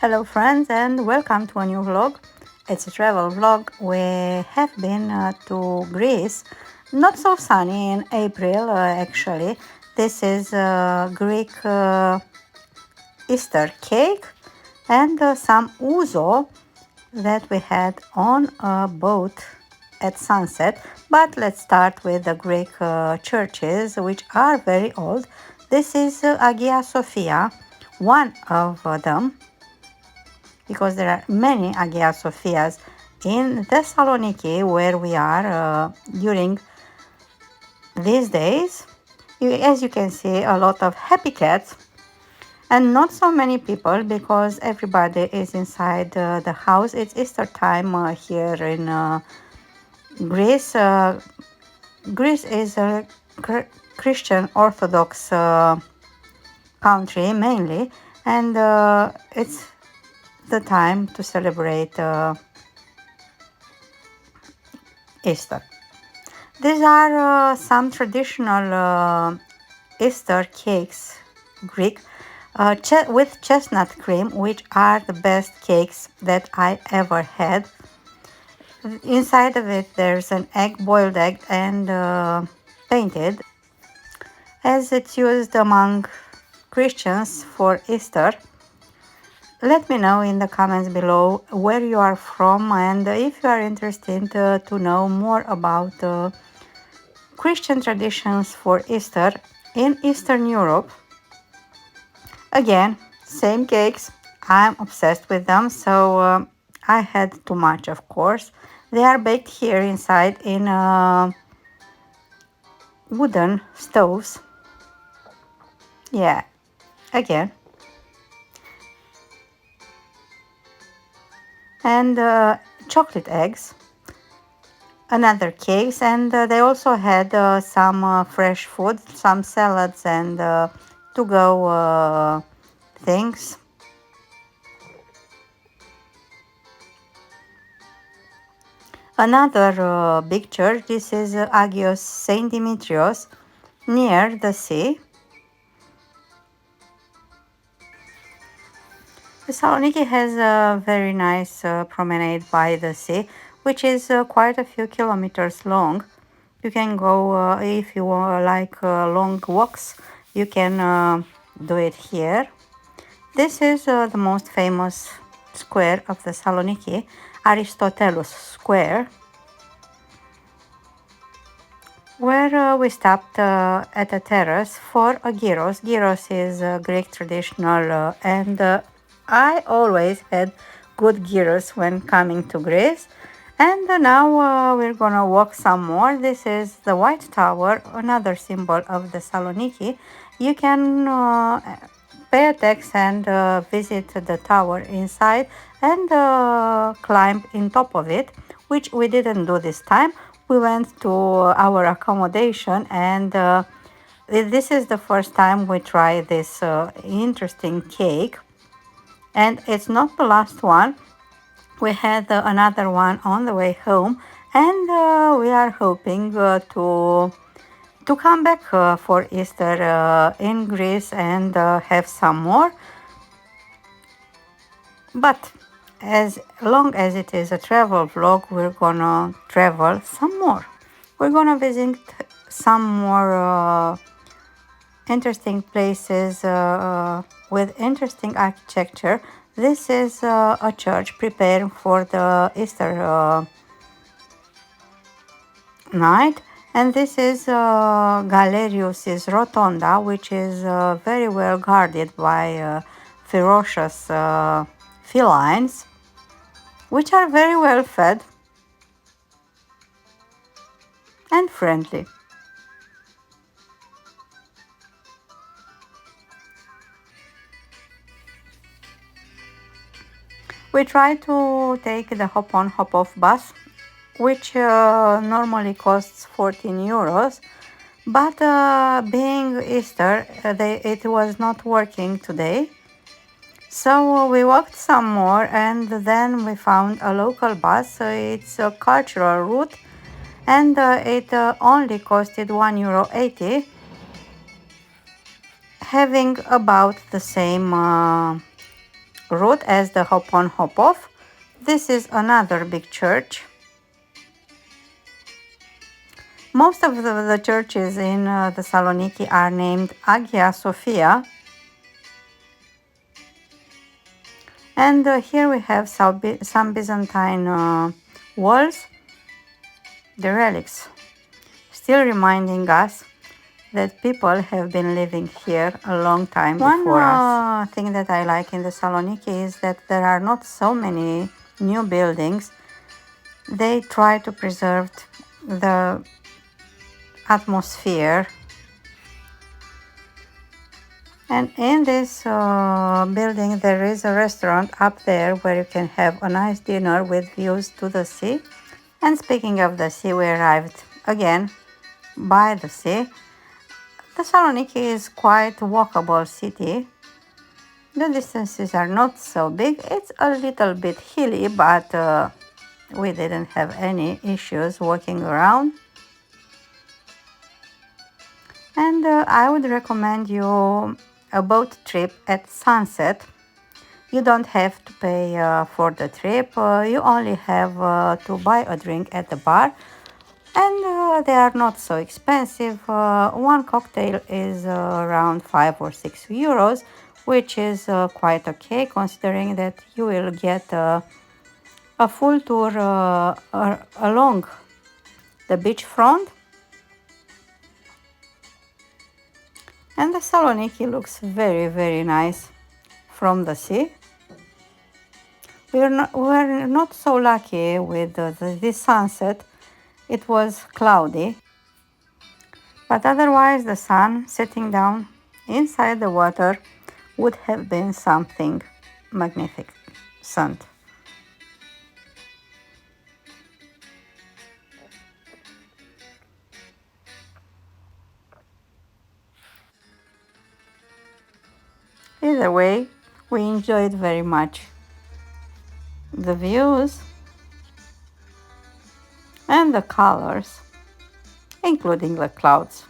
Hello friends and welcome to a new vlog. It's a travel vlog. We have been to Greece. Not so sunny in April actually. This is Greek Easter cake and some ouzo that we had on a boat at sunset. But let's start with the Greek churches, which are very old. This is Hagia Sophia, one of them, because there are many Hagia Sophias in Thessaloniki, where we are during these days. As you can see, a lot of happy cats and not so many people because everybody is inside the house. It's Easter time here in Greece. Greece is a Christian Orthodox country mainly, and it's the time to celebrate Easter. These are some traditional Easter cakes, Greek, with chestnut cream, which are the best cakes that I ever had. Inside of it there's an egg, boiled egg, and painted, as it's used among Christians for Easter. Let me know in the comments below where you are from and if you are interested to know more about Christian traditions for Easter in Eastern Europe. Again, same cakes. I'm obsessed with them, so I had too much, of course. They are baked here inside in wooden stoves. Yeah, again. And chocolate eggs, another cakes, and they also had some fresh food, some salads and to-go things. Another big church. This is Agios Saint Dimitrios near the sea. Thessaloniki has a very nice promenade by the sea, which is quite a few kilometers long. You can go, if you like long walks, you can do it here. This is the most famous square of Thessaloniki, Aristoteles Square, where we stopped at a terrace for a gyros. Gyros is a Greek traditional and I always had good gyros when coming to Greece. And now we're gonna walk some more. This is the White Tower, another symbol of Thessaloniki. You can pay a tax and visit the tower inside and climb in top of it, which we didn't do this time. We went to our accommodation and this is the first time we try this interesting cake. And it's not the last one. We had another one on the way home, and we are hoping to come back for Easter in Greece and have some more. But as long as it is a travel vlog, we're gonna travel some more. We're gonna visit some more interesting places with interesting architecture. This is a church preparing for the Easter night, and this is Galerius's Rotonda, which is very well guarded by ferocious felines, which are very well fed and friendly. We try to take the hop-on, hop-off bus, which normally costs 14 euros, but being Easter, it was not working today. So we walked some more and then we found a local bus. It's a cultural route and it only costed €1.80, having about the same route as the hop on hop off. This is another big church. Most of the churches in Thessaloniki are named Hagia Sophia. And here we have some Byzantine walls, the relics, still reminding us that people have been living here a long time before us. One thing that I like in Thessaloniki is that there are not so many new buildings. They try to preserve the atmosphere. And in this building there is a restaurant up there where you can have a nice dinner with views to the sea. And speaking of the sea, we arrived again by the sea. Thessaloniki is quite a walkable city. The distances are not so big. It's a little bit hilly, but we didn't have any issues walking around. And I would recommend you a boat trip at sunset. You don't have to pay for the trip. You only have to buy a drink at the bar. And they are not so expensive. One cocktail is around 5 or 6 euros, which is quite okay considering that you will get a full tour along the beachfront. And the Thessaloniki looks very, very nice from the sea. We're not so lucky with this sunset. It was cloudy, but otherwise the sun setting down inside the water would have been something magnificent. Either way, we enjoyed very much the views and the colors, including the clouds.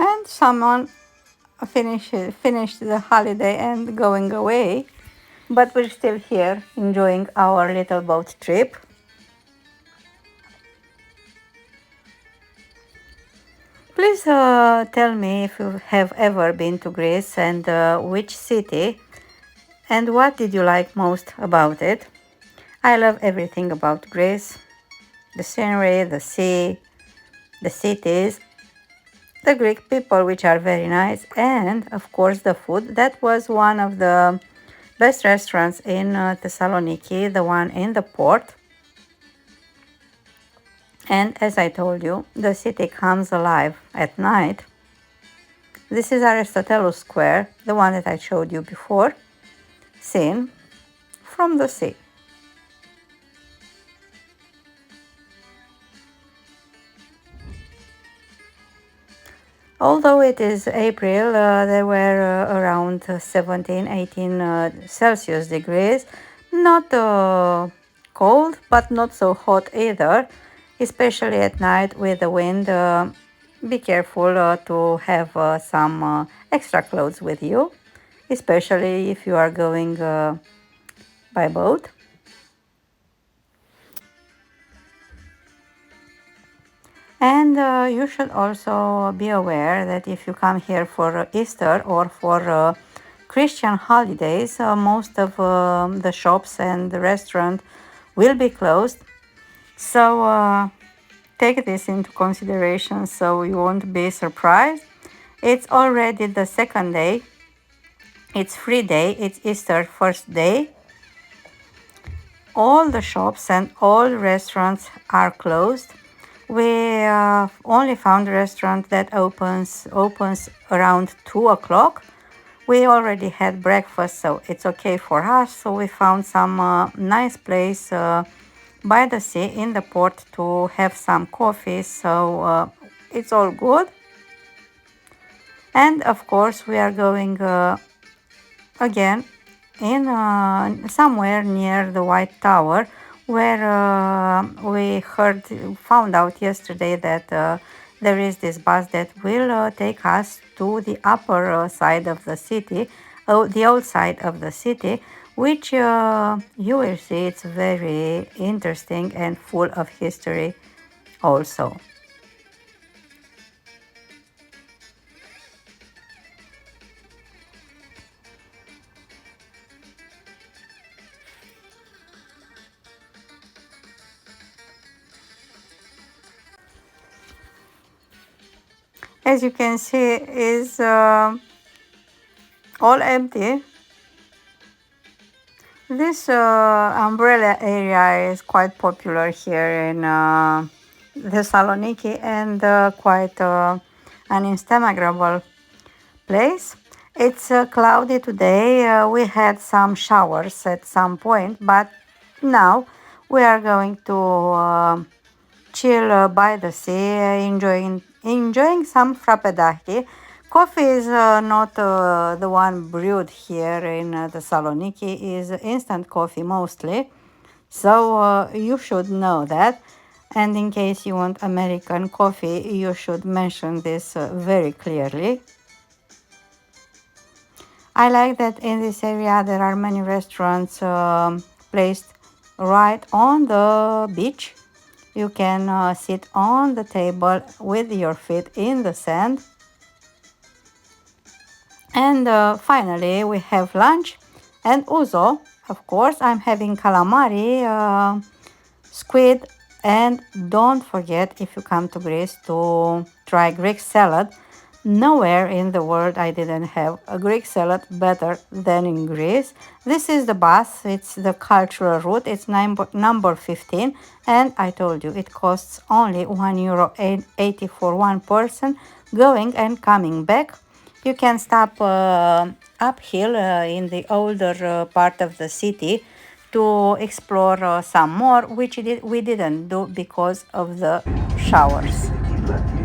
And someone finished the holiday and going away, but we're still here enjoying our little boat trip. Please tell me if you have ever been to Greece and which city, and what did you like most about it. I love everything about Greece: the scenery, the sea, the cities, the Greek people, which are very nice, and of course the food. That was one of the best restaurants in Thessaloniki, the one in the port. And as I told you, the city comes alive at night. This is Aristotle Square, the one that I showed you before, seen from the sea. Although it is April, there were around 17, 18 Celsius degrees. Not cold, but not so hot either, especially at night with the wind. Be careful to have some extra clothes with you, especially if you are going by boat. And you should also be aware that if you come here for Easter or for Christian holidays, most of the shops and the restaurant will be closed. So take this into consideration so you won't be surprised. It's already the second day. It's free day. It's Easter first day. All the shops and all restaurants are closed. We only found a restaurant that opens around 2 o'clock. We already had breakfast, so it's okay for us. So we found some nice place by the sea in the port to have some coffee. So it's all good. And of course, we are going again in somewhere near the White Tower, where we found out yesterday that there is this bus that will take us to the upper side of the city, the old side of the city, which you will see it's very interesting and full of history also. As you can see, is all empty. This umbrella area is quite popular here in Thessaloniki and quite an Instagrammable place. It's cloudy today. We had some showers at some point, but now we are going to chill by the sea, enjoying some frappedaki. Coffee is not the one brewed here in Thessaloniki, is instant coffee mostly. So you should know that. And in case you want American coffee, you should mention this very clearly. I like that in this area there are many restaurants placed right on the beach. You can sit on the table with your feet in the sand. And finally, we have lunch and ouzo. Of course, I'm having calamari, squid, and don't forget, if you come to Greece, to try Greek salad. Nowhere in the world I didn't have a Greek salad better than in Greece. This is the bus, it's the cultural route, it's number 15, and I told you it costs only €1.80 for one person going and coming back. You can stop uphill in the older part of the city to explore some more, which we didn't do because of the showers.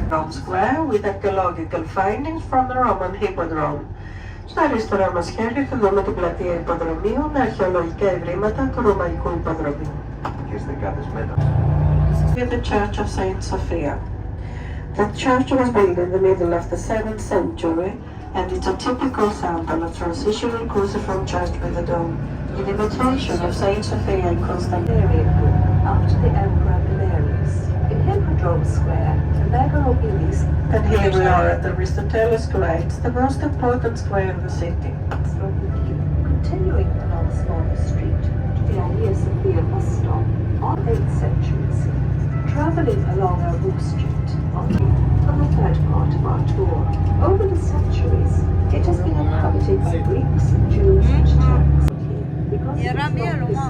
Rome Square with archaeological findings from the Roman Hippodrome. Στο αριστερό μας χέρι θα δούμε την πλατεία υποδρομίου με αρχαιολογικά ευρήματα του Ρωμαϊκού υποδρομίου. With the Church of Saint Sophia. The church was built in the middle of the 7th century and it's a typical sample of transitional cruciform church with a dome, in imitation of Saint Sophia in Constantinople, after the Emperor Galerius. In Hippodrome Square, the mega obelisk. And here we are at the Aristoteles Square. It's the most important square in the city. Continuing along a smaller street to the Hagia Sophia bus stop on 8th century scene. Travelling along a roof street on the third part of our tour. Over the centuries, it has been inhabited by Greeks, Jews, and Turks. Because of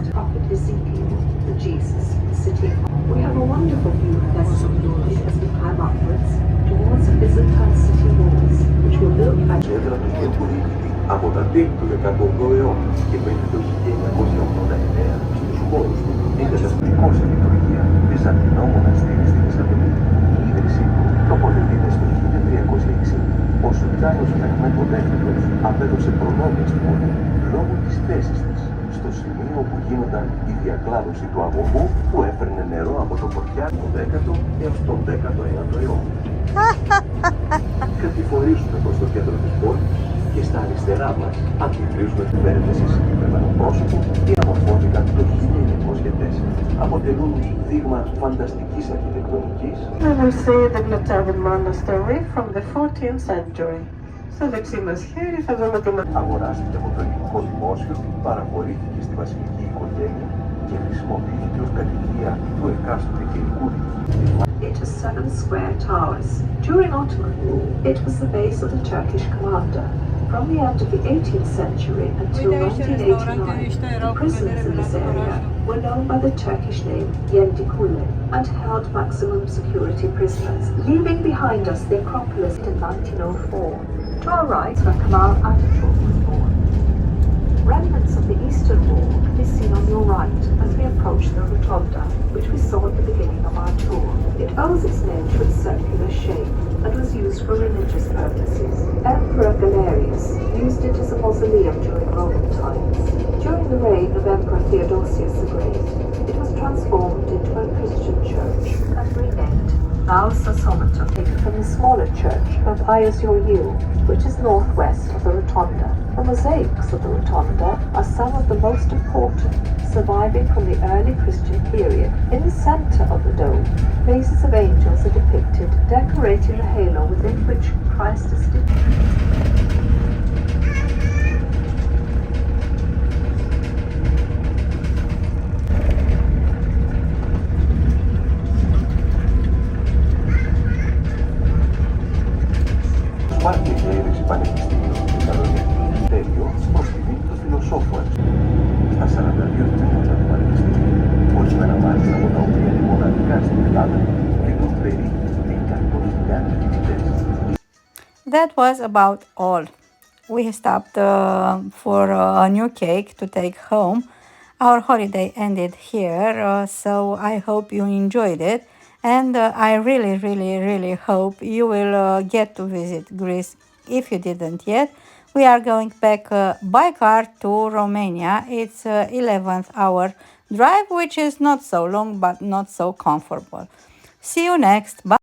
the prophet Ezekiel, the Jesus city. We have a wonderful view of Thessaloniki as we climb upwards towards the Byzantine city walls, which were built by από τα τέλη του 18ου αιώνα και μέχρι το 1989 στους χώρους του εγκαταστατικό σε λειτουργία βυζαντινό μοναστήρι στη Θεσσαλονίκη. Η ίδρυσή του τοποθετείται στο 1360. Ο Σουλτάνος Μεχμέτ δεύτερος απέδωσε προνόμια στην πόλη λόγω της θέσης της στο σημείο που γίνονταν η διακλάδωση του αγωγού που έφερνε νερό από το Πορτιά το 10ο έως τον 19ο αιώνα. Κατηφορίζουμε προς το κέντρο της πόλης και στα αριστερά μας αντιλήσουμε ότι φέρεται σε συγκεκριμένο πρόσωπο και αμορφώθηκαν το 1904. Αποτελούν δείγμα φανταστικής αρχιτεκτονικής. We will see the Vltavin Monastery from the 14th century. Στο δεξί μας χέρι θα δούμε την... Αγοράστηκε από το ελληνικό δημόσιο, παραχωρήθηκε στη βασιλική οικογένεια και χρησιμοποιήθηκε ως κατοικία του εκάστοτε καιρικού δικαίου. It has 7 square towers. During Ottoman rule, it was the base of the Turkish commander. From the end of the 18th century until 1989, the prisons in this area were known by the Turkish name Yendikule and held maximum security prisoners, leaving behind us the Acropolis in 1904. To our right, where Kemal Atatürk was born. Remnants of the Eastern Wall can be seen on your right as we approach the Rotonda, which we saw at the beginning of our tour. It owes its name to its circular shape and was used for religious purposes. Emperor Galerius used it as a mausoleum during Roman times. During the reign of Emperor Theodosius the Great, it was transformed into a Christian church and renamed Al-Sasomato, taken from the smaller church of Ayasur-Yu, which is northwest of the Rotonda. The mosaics of the Rotonda are some of the most important, surviving from the early Christian period. In the center of the dome, faces of angels are depicted, decorating the halo within which Christ is depicted. Υπάρχει διέρεση πανεπιστημίου στη Θεσσαλονίκη, τέλειο προς τιμή του φιλοσόφου Αριστοτέλη. Στα 42 τμήματα του πανεπιστημίου, ορισμένα μάλιστα από τα οποία είναι μοναδικά στην Ελλάδα, φοιτούν περίπου 100.000 φοιτητές. That was about all. We stopped for a new cake to take home. Our holiday ended here, so I hope you enjoyed it. And I really, really, really hope you will get to visit Greece if you didn't yet. We are going back by car to Romania. It's 11th hour drive, which is not so long but not so comfortable. See you next. Bye.